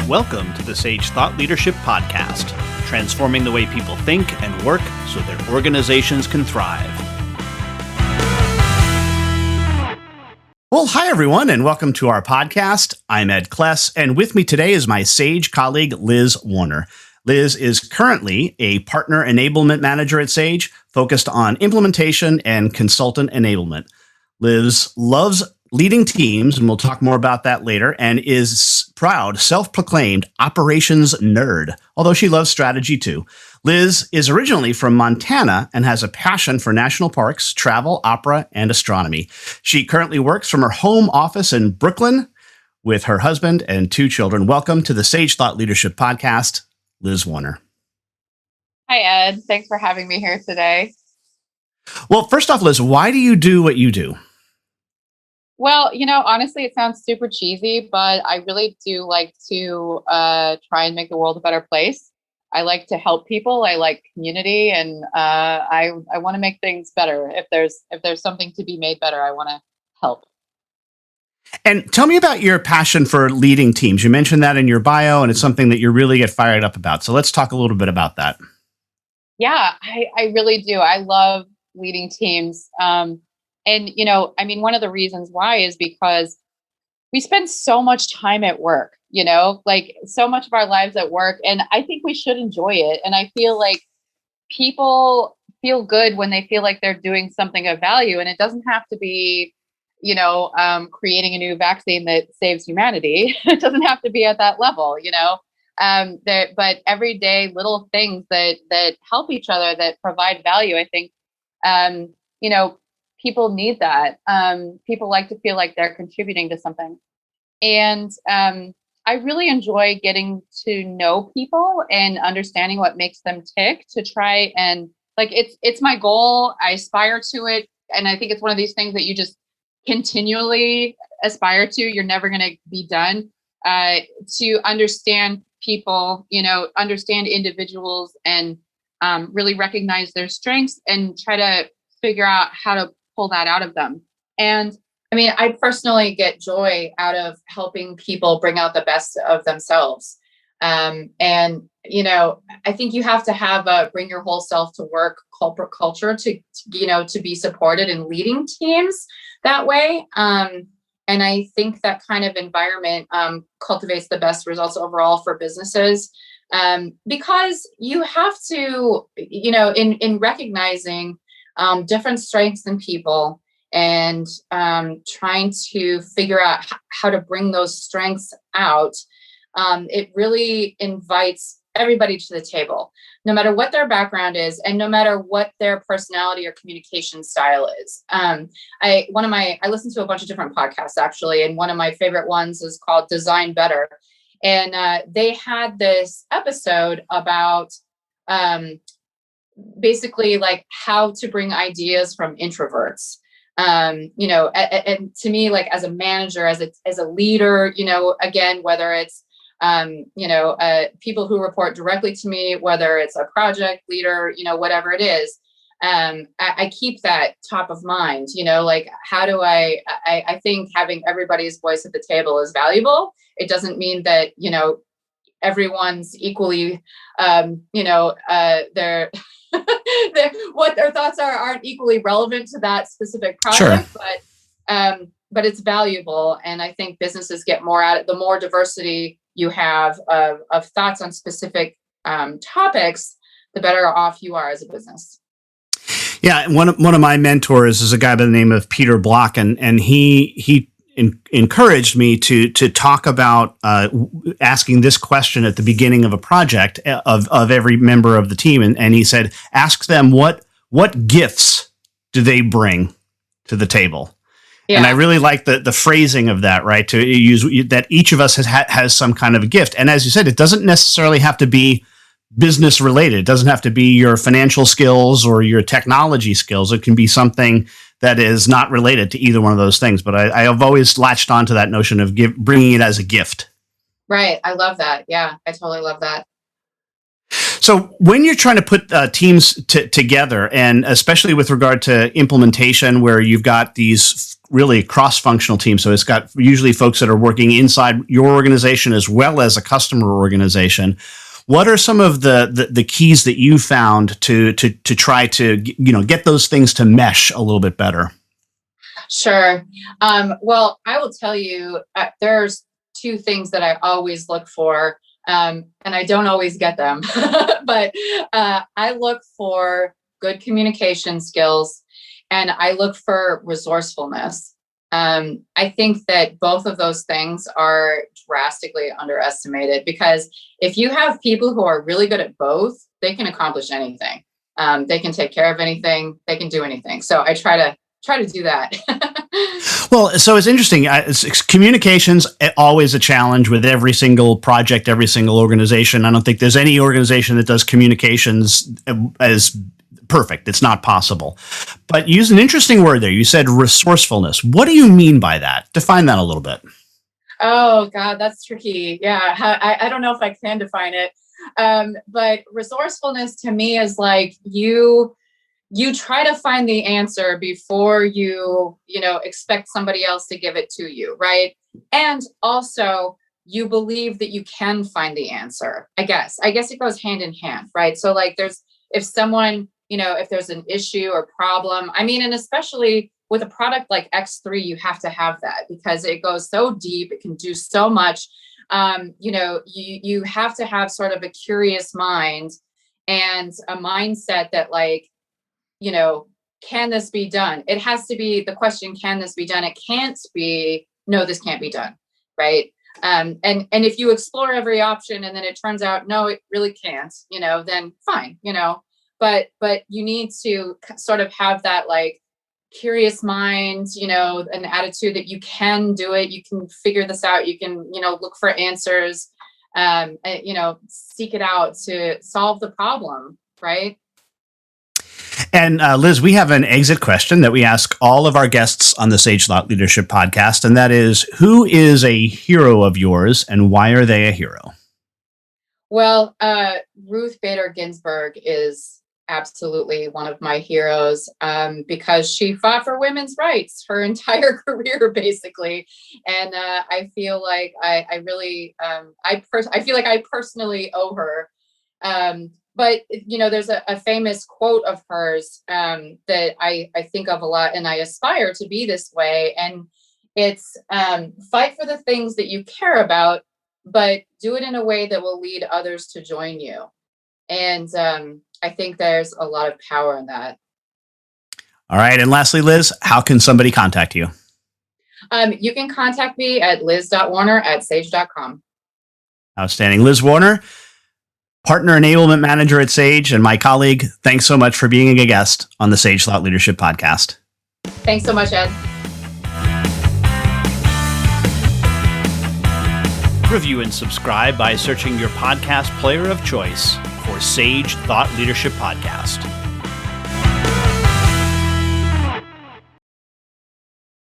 Welcome to the Sage Thought Leadership Podcast, transforming the way people think and work so their organizations can thrive. Well, hi, everyone, and welcome to our podcast. I'm Ed Kless, and with me today is my Sage colleague, Liz Warner. Liz is currently a Partner Enablement Manager at Sage, focused on implementation and consultant enablement. Liz loves leading teams, and we'll talk more about that later, and is proud, self-proclaimed operations nerd, although she loves strategy too. Liz is originally from Montana and has a passion for national parks, travel, opera, and astronomy. She currently works from her home office in Brooklyn with her husband and 2 children. Welcome to the Sage Thought Leadership Podcast, Liz Warner. Hi, Ed. Thanks for having me here today. Well, first off, Liz, why do you do what you do? Well, honestly, it sounds super cheesy, but I really do like to try and make the world a better place. I like to help people. I like community, and I want to make things better. If there's something to be made better, I want to help. And tell me about your passion for leading teams. You mentioned that in your bio, and it's something that you really get fired up about. So let's talk a little bit about that. Yeah, I really do. I love leading teams. And, one of the reasons why is because we spend so much time at work, like so much of our lives at work. And I think we should enjoy it. And I feel like people feel good when they feel like they're doing something of value. And it doesn't have to be, creating a new vaccine that saves humanity. It doesn't have to be at that level, but everyday little things that help each other, that provide value. I think, people need that. People like to feel like they're contributing to something. And I really enjoy getting to know people and understanding what makes them tick, to try and it's my goal. I aspire to it. And I think it's one of these things that you just continually aspire to. You're never going to be done, to understand people, understand individuals, and really recognize their strengths and try to figure out how to pull that out of them. And I personally get joy out of helping people bring out the best of themselves. I think you have to have a bring your whole self to work corporate culture to be supported in leading teams that way. And I think that kind of environment cultivates the best results overall for businesses, because you have to, in recognizing different strengths in people and trying to figure out how to bring those strengths out. It really invites everybody to the table, no matter what their background is and no matter what their personality or communication style is. I listen to a bunch of different podcasts, actually, and one of my favorite ones is called Design Better. And they had this episode about basically like how to bring ideas from introverts. And to me, like as a manager, as a leader, again, whether it's, people who report directly to me, whether it's a project leader, whatever it is, I keep that top of mind, like how do I think having everybody's voice at the table is valuable. It doesn't mean that, everyone's equally, they're what their thoughts aren't equally relevant to that specific project, sure. But it's valuable. And I think businesses get more out of it. The more diversity you have of thoughts on specific topics, the better off you are as a business. Yeah. One of my mentors is a guy by the name of Peter Block, and he encouraged me to talk about asking this question at the beginning of a project of every member of the team. And he said, ask them what gifts do they bring to the table? Yeah. And I really like the phrasing of that, right? To use that each of us has some kind of a gift. And as you said, it doesn't necessarily have to be business related. It doesn't have to be your financial skills or your technology skills. It can be something that is not related to either one of those things. But I have always latched onto that notion of bringing it as a gift. Right. I love that. Yeah, I totally love that. So when you're trying to put teams together, and especially with regard to implementation, where you've got these really cross-functional teams, so it's got usually folks that are working inside your organization as well as a customer organization. What are some of the keys that you found to try to get those things to mesh a little bit better? Sure. Well, I will tell you, there's two things that I always look for, and I don't always get them, but I look for good communication skills, and I look for resourcefulness. I think that both of those things are drastically underestimated, because if you have people who are really good at both, they can accomplish anything. They can take care of anything. They can do anything. So I try to do that. Well, so it's interesting. Communications always a challenge with every single project, every single organization. I don't think there's any organization that does communications as perfect. It's not possible. But you used an interesting word there. You said resourcefulness. What do you mean by that? Define that a little bit. Oh, God, that's tricky. Yeah, I don't know if I can define it. But resourcefulness to me is like you try to find the answer before you expect somebody else to give it to you, right? And also you believe that you can find the answer. I guess it goes hand in hand, right? So like if someone, if there's an issue or problem, I mean, and especially with a product like X3, you have to have that because it goes so deep, it can do so much. You have to have sort of a curious mind and a mindset that can this be done? It has to be the question, can this be done? It can't be, no, this can't be done, right? And if you explore every option and then it turns out, no, it really can't, then fine, but you need to sort of have that curious mind, an attitude that you can do it, you can figure this out, you can, look for answers, seek it out to solve the problem, right? And Liz, we have an exit question that we ask all of our guests on the Sage Thought Leadership podcast, and that is, who is a hero of yours and why are they a hero? Well, Ruth Bader Ginsburg is absolutely one of my heroes because she fought for women's rights her entire career, basically. And I feel like I really, I feel like I personally owe her. But, there's a famous quote of hers that I think of a lot, and I aspire to be this way. And it's fight for the things that you care about, but do it in a way that will lead others to join you. And I think there's a lot of power in that. All right. And lastly, Liz, how can somebody contact you? You can contact me at liz.warner@sage.com. Outstanding. Liz Warner, Partner Enablement Manager at Sage, and my colleague, thanks so much for being a guest on the Sage Thought Leadership Podcast. Thanks so much, Ed. Review and subscribe by searching your podcast player of choice for Sage Thought Leadership Podcast.